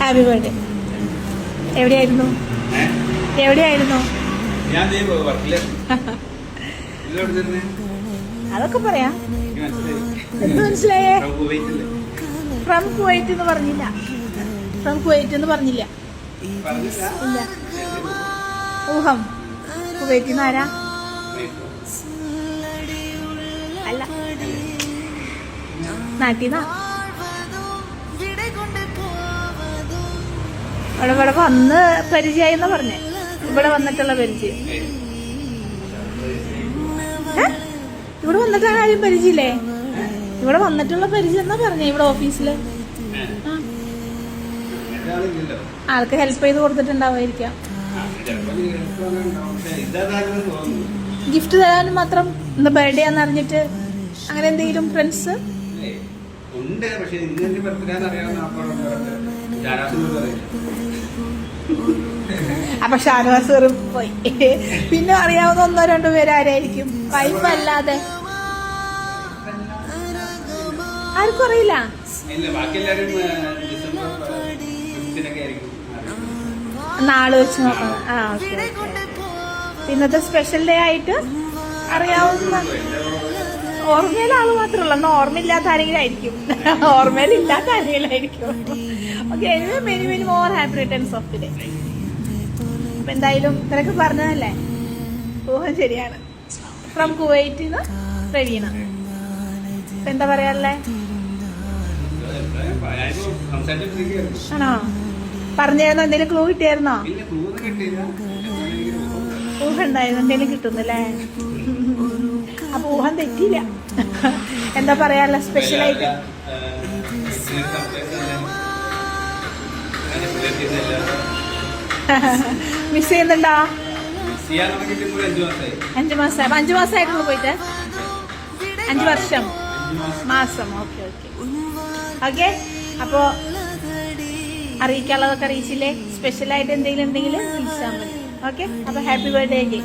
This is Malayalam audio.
Happy birthday. എവിടെയായിരുന്നു? അതൊക്കെ പറയാം. എന്ത് മനസ്സിലായേ? ഫ്രം കുവൈറ്റ് എന്ന് പറഞ്ഞില്ല. ഫ്രം കുവൈറ്റ് എന്ന് പറഞ്ഞില്ല. ഇല്ല. ഊഹം. കുവൈറ്റിൽ നിന്ന് ആരാ? അല്ല, നാട്ടിന്നാ. ഇവിടെ വന്ന് പരിചയമായി എന്നാ പറഞ്ഞേ. ഇവിടെ വന്നിട്ടുള്ള പരിചയം. ഇവിടെ വന്നിട്ടാണ് ആരും പരിചയമില്ലേ? ഇവിടെ വന്നിട്ടുള്ള പരിചയം എന്നാ പറഞ്ഞേ. ഇവിടെ ഓഫീസില് ആൾക്ക് ഹെൽപ്പ് ചെയ്ത് കൊടുത്തിട്ടുണ്ടാവായിരിക്കാം. ഗിഫ്റ്റ് തരാനും മാത്രം. ഇന്ന് ബർത്ത്ഡേ ആന്ന് അറിഞ്ഞിട്ട് അങ്ങനെ എന്തെങ്കിലും ഫ്രണ്ട്സ്? അപ്പൊ ഷാനവാസ് പോയി. പിന്നെ അറിയാവുന്ന 1-2 പേര് ആരായിരിക്കും? വൈഫ് അല്ലാതെ ആർക്കും അറിയില്ല. നാള് വെച്ച് നോക്കണം. ഇന്നത്തെ സ്പെഷ്യൽ ഡേ ആയിട്ട് അറിയാവുന്ന ഓർമ്മയിലെ ആള് മാത്രമല്ല. എന്നാൽ ഓർമ്മയില്ലാത്ത ആരെങ്കിലും ആയിരിക്കും. ഓർമ്മയിലില്ലാത്ത ആരെങ്കിലും ആയിരിക്കും. Okay, many many more happy returns of the day. അപ്പൊ എന്തായാലും ഇത്രയൊക്കെ പറഞ്ഞതല്ലേ? ഊഹം ശരിയാണ്. ഫ്രം കുവൈറ്റിന്ന് റെവീന. ഇപ്പൊ എന്താ പറയാല്ലേ? ആണോ? പറഞ്ഞായിരുന്നോ? എന്തെങ്കിലും ക്ലൂ കിട്ടിയായിരുന്നോ? ഊഹം ഉണ്ടായിരുന്നു. എന്തെങ്കിലും കിട്ടുന്നല്ലേ? അപ്പൊ ഊഹം തെറ്റിയില്ല. എന്താ പറയാല്ല? സ്പെഷ്യലായിട്ട് മിസ് ചെയ്യുന്നുണ്ടോ? 5 മാസം. 5 മാസമായിട്ടുള്ളൂ പോയിട്ട്. 5 വർഷം മാസം. Okay okay okay. അപ്പോ അറിയിക്കാനുള്ളതൊക്കെ അറിയിച്ചില്ലേ? സ്പെഷ്യലായിട്ട് എന്തെങ്കിലും വിളിച്ചാൽ മതി. ഓക്കെ, അപ്പൊ ഹാപ്പി ബർത്ത്ഡേ.